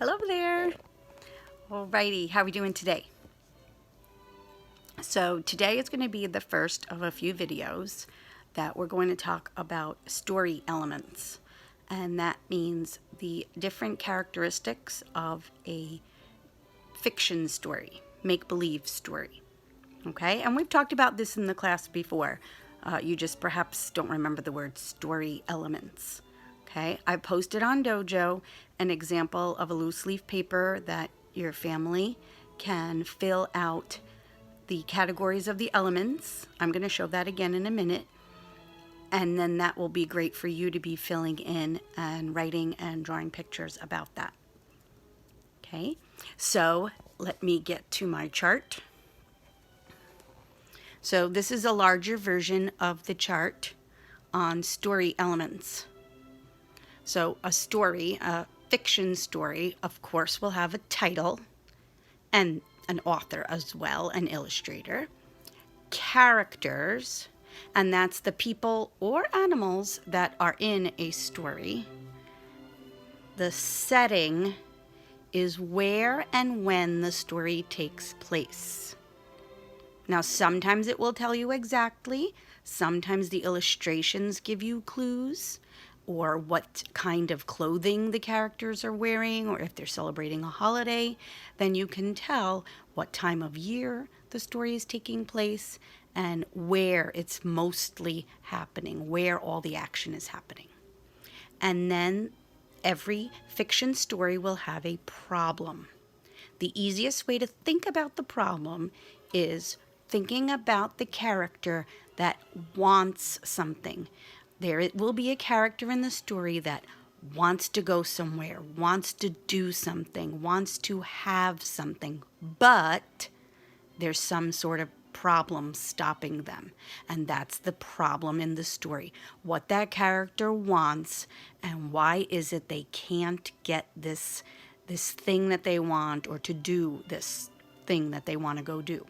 Hello there. Alrighty, how are we doing today? So today is going to be the first of a few videos that we're going to talk about story elements. And that means the different characteristics of a fiction story, make-believe story. Okay, and we've talked about this in the class before. You just perhaps don't remember the word story elements. Okay, I posted on Dojo an example of a loose leaf paper that your family can fill out the categories of the elements. I'm going to show that again in a minute. And then that will be great for you to be filling in and writing and drawing pictures about that. Okay, so let me get to my chart. So this is a larger version of the chart on story elements. So a story, a fiction story, of course, will have a title and an author as well, an illustrator. Characters, and that's the people or animals that are in a story. The setting is where and when the story takes place. Now, sometimes it will tell you exactly. Sometimes the illustrations give you clues, or what kind of clothing the characters are wearing, or if they're celebrating a holiday, then you can tell what time of year the story is taking place and where it's mostly happening, where all the action is happening. And then every fiction story will have a problem. The easiest way to think about the problem is thinking about the character that wants something. There will be a character in the story that wants to go somewhere, wants to do something, wants to have something, but there's some sort of problem stopping them. And that's the problem in the story. What that character wants and why is it they can't get this thing that they want, or to do this thing that they want to go do.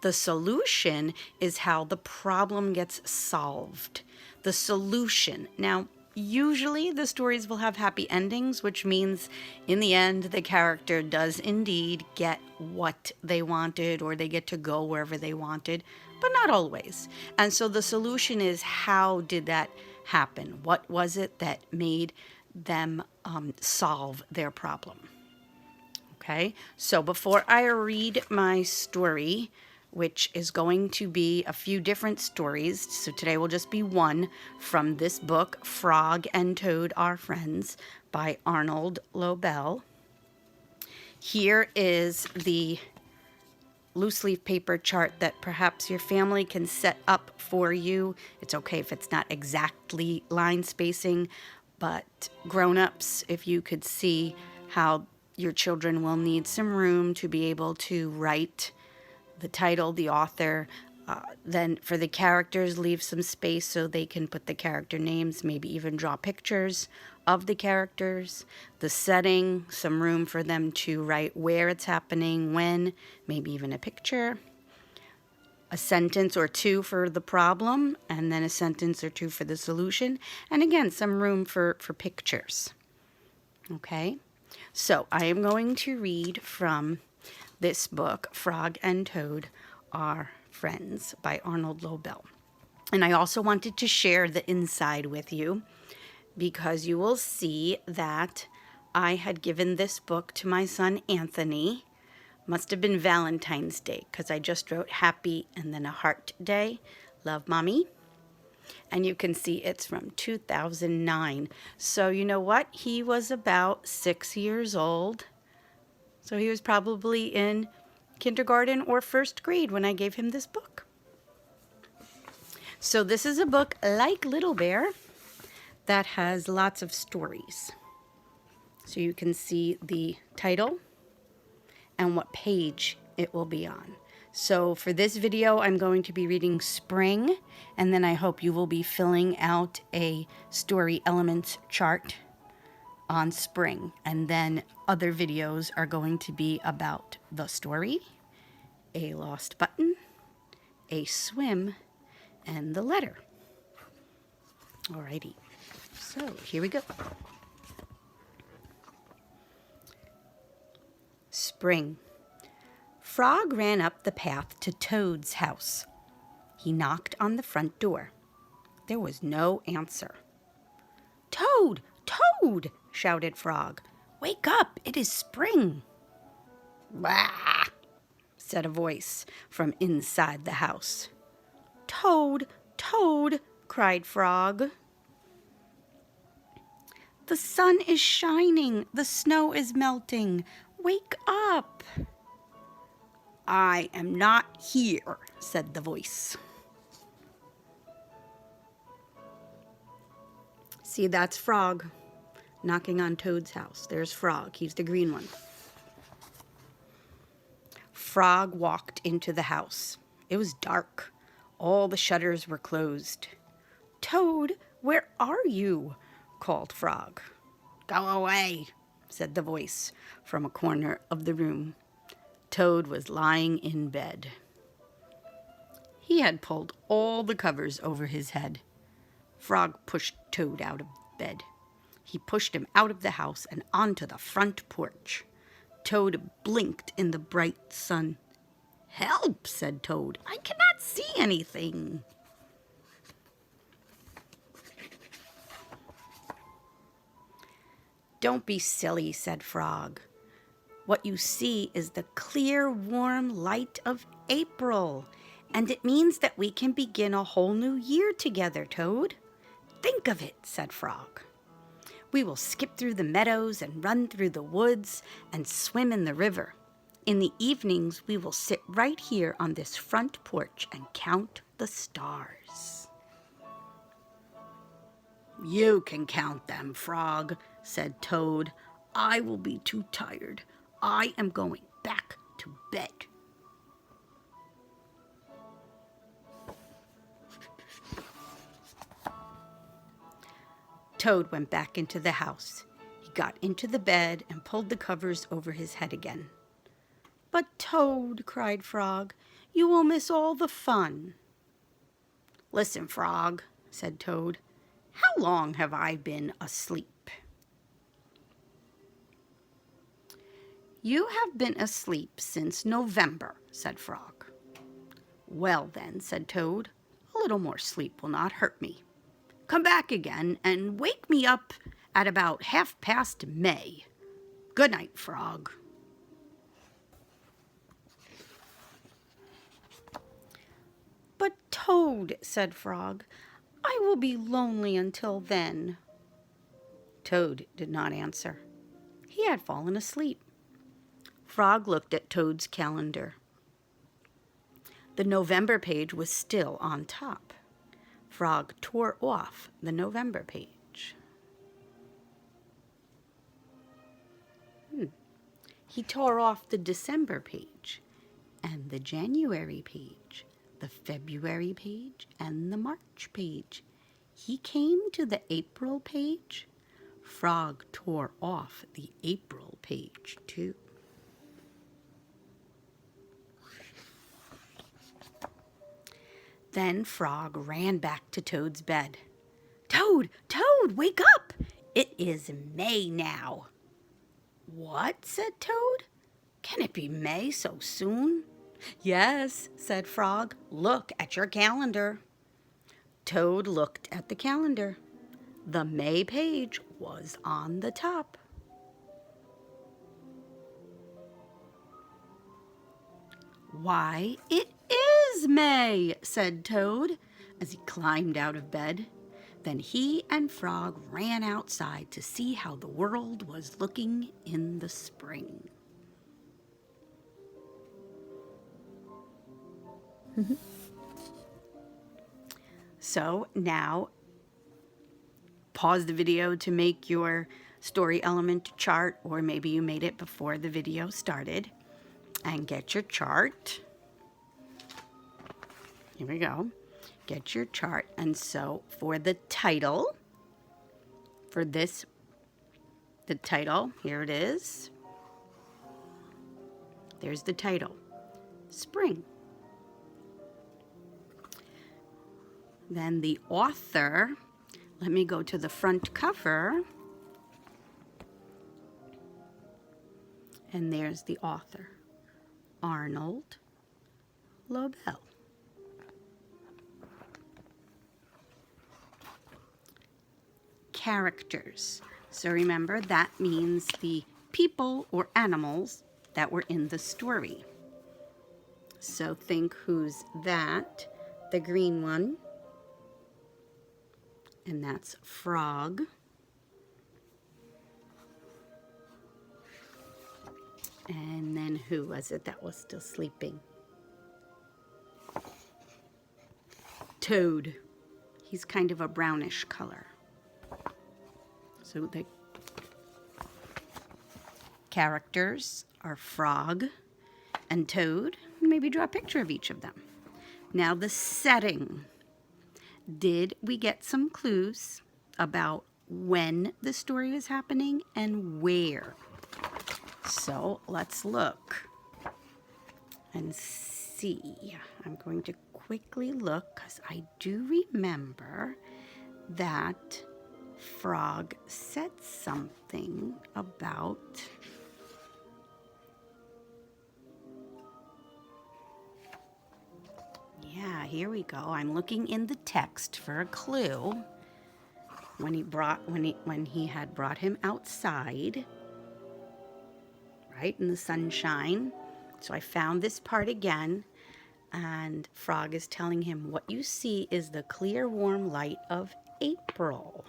The solution is how the problem gets solved. The solution. Now, usually the stories will have happy endings, which means in the end the character does indeed get what they wanted, or they get to go wherever they wanted, but not always. And so the solution is, how did that happen? What was it that made them solve their problem? Okay, so before I read my story, which is going to be a few different stories, so today will just be one from this book, Frog and Toad Are Friends by Arnold Lobel. Here is the loose leaf paper chart that perhaps your family can set up for you. It's okay if it's not exactly line spacing, but grown-ups, if you could see how your children will need some room to be able to write the title, the author, then for the characters, leave some space so they can put the character names, maybe even draw pictures of the characters. The setting, some room for them to write where it's happening, when, maybe even a picture. A sentence or two for the problem, and then a sentence or two for the solution. And again, some room for pictures. Okay, so I am going to read from this book, Frog and Toad Are Friends by Arnold Lobel. And I also wanted to share the inside with you, because you will see that I had given this book to my son Anthony. Must have been Valentine's Day, because I just wrote happy and then a heart day. Love, Mommy. And you can see it's from 2009. So you know what? He was about 6 years old. So he was probably in kindergarten or first grade when I gave him this book. So this is a book like Little Bear that has lots of stories. So you can see the title and what page it will be on. So for this video, I'm going to be reading Spring, and then I hope you will be filling out a story elements chart on Spring. And then other videos are going to be about the story, a lost button, a swim, and the letter. Alrighty, so here we go. spring. Frog ran up the path to Toad's house. He knocked on the front door. There was no answer. "Toad! Toad!" shouted Frog. "Wake up! It is spring!" "Bah!" said a voice from inside the house. "Toad! Toad!" cried Frog. "The sun is shining. The snow is melting. Wake up!" "I am not here," said the voice. See, that's Frog knocking on Toad's house. There's Frog. He's the green one. Frog walked into the house. It was dark. All the shutters were closed. "Toad, where are you?" called Frog. "Go away," said the voice from a corner of the room. Toad was lying in bed. He had pulled all the covers over his head. Frog pushed Toad out of bed. He pushed him out of the house and onto the front porch. Toad blinked in the bright sun. "Help," said Toad. "I cannot see anything." "Don't be silly," said Frog. "What you see is the clear, warm light of April, and it means that we can begin a whole new year together, Toad." "Think of it," said Frog. "We will skip through the meadows and run through the woods and swim in the river. In the evenings, we will sit right here on this front porch and count the stars." "You can count them, Frog," said Toad. "I will be too tired. I am going back to bed." Toad went back into the house. He got into the bed and pulled the covers over his head again. "But Toad," cried Frog, "you will miss all the fun." "Listen, Frog," said Toad, "how long have I been asleep?" "You have been asleep since November," said Frog. "Well then," said Toad, "a little more sleep will not hurt me. Come back again and wake me up at about 1/2 May. Good night, Frog." "But Toad," said Frog, "I will be lonely until then." Toad did not answer. He had fallen asleep. Frog looked at Toad's calendar. The November page was still on top. Frog tore off the November page. He tore off the December page, and the January page, the February page, and the March page. He came to the April page. Frog tore off the April page, too. Then Frog ran back to Toad's bed. "Toad, Toad, wake up! It is May now." "What?" said Toad. "Can it be May so soon?" "Yes," said Frog. "Look at your calendar." Toad looked at the calendar. The May page was on the top. "Why, it is May," said Toad as he climbed out of bed. Then he and Frog ran outside to see how the world was looking in the spring. So now, pause the video to make your story element chart, or maybe you made it before the video started, and get your chart. Here we go. Get your chart. And so for the title, the title, here it is. There's the title, Spring. Then the author, let me go to the front cover. And there's the author, Arnold Lobel. Characters. So remember, that means the people or animals that were in the story. So think, who's that? The green one. And that's Frog. And then who was it that was still sleeping? Toad. He's kind of a brownish color. So the characters are Frog and Toad. Maybe draw a picture of each of them. Now the setting. Did we get some clues about when the story was happening and where? So let's look and see. I'm going to quickly look because I do remember that Frog said something about here we go. I'm looking in the text for a clue. When he had brought him outside, right, in the sunshine. So I found this part again, and Frog is telling him, what you see is the clear, warm light of April.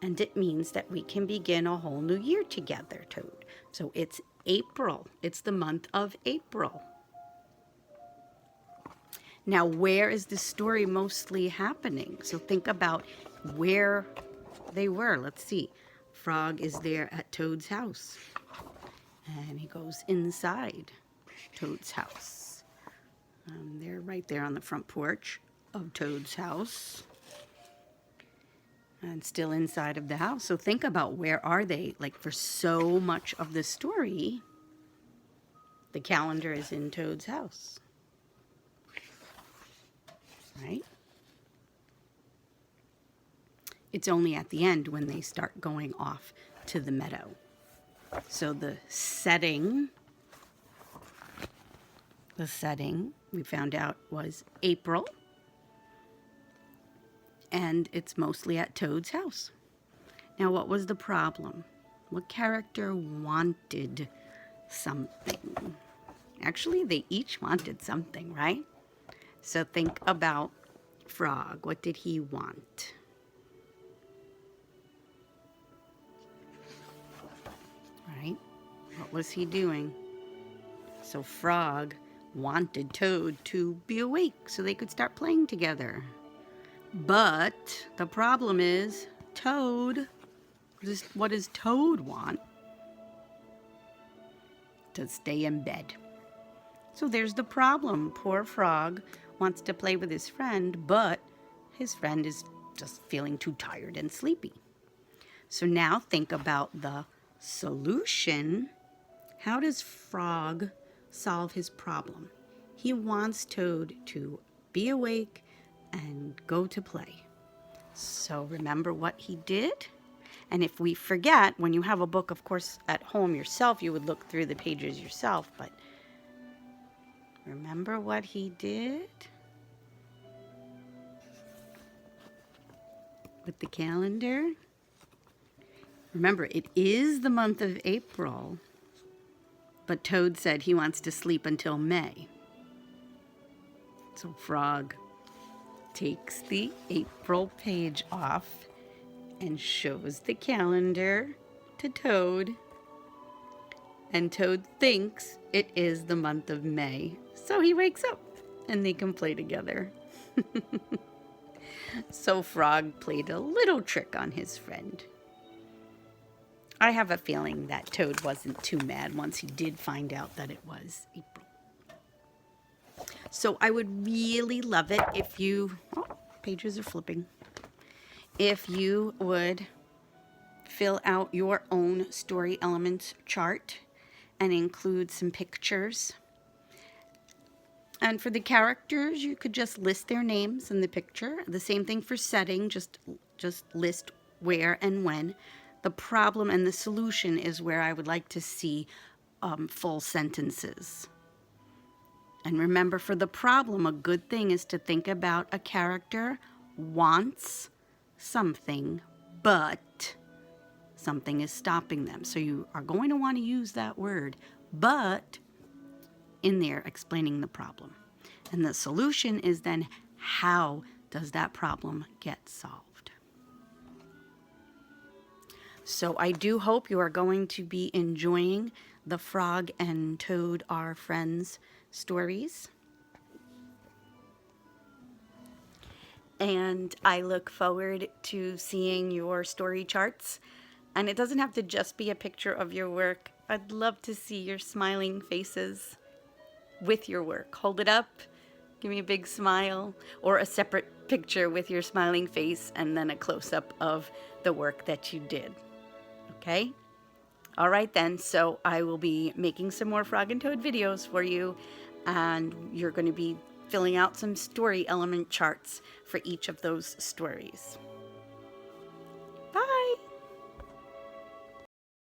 And it means that we can begin a whole new year together, Toad. So it's April. It's the month of April. Now, where is the story mostly happening? So think about where they were. Let's see. Frog is there at Toad's house. And he goes inside Toad's house. They're right there on the front porch of Toad's house. And still inside of the house. So think about, where are they? Like, for so much of the story, the calendar is in Toad's house. Right? It's only at the end when they start going off to the meadow. So the setting we found out was April, and it's mostly at Toad's house. Now, what was the problem? What character wanted something? Actually, they each wanted something, right? So think about Frog. What did he want? Right? What was he doing? So Frog wanted Toad to be awake so they could start playing together. But the problem is, Toad, what does Toad want? To stay in bed. So there's the problem. Poor Frog wants to play with his friend, but his friend is just feeling too tired and sleepy. So now think about the solution. How does Frog solve his problem? He wants Toad to be awake and go to play. So remember what he did? And if we forget, when you have a book, of course, at home yourself, you would look through the pages yourself, but remember what he did with the calendar? Remember, it is the month of April, but Toad said he wants to sleep until May. So Frog takes the April page off and shows the calendar to Toad. And Toad thinks it is the month of May. So he wakes up and they can play together. So Frog played a little trick on his friend. I have a feeling that Toad wasn't too mad once he did find out that it was April. So I would really love it if you, pages are flipping, if you would fill out your own story elements chart and include some pictures. And for the characters, you could just list their names in the picture. The same thing for setting, just list where and when. The problem and the solution is where I would like to see full sentences. And remember, for the problem, a good thing is to think about a character wants something, but something is stopping them. So you are going to want to use that word, but, in there explaining the problem. And the solution is then, how does that problem get solved? So I do hope you are going to be enjoying the Frog and Toad Are Friends stories. And I look forward to seeing your story charts. And it doesn't have to just be a picture of your work. I'd love to see your smiling faces with your work. Hold it up, give me a big smile, or a separate picture with your smiling face and then a close-up of the work that you did. Okay? All right then, so I will be making some more Frog and Toad videos for you, and you're going to be filling out some story element charts for each of those stories. Bye!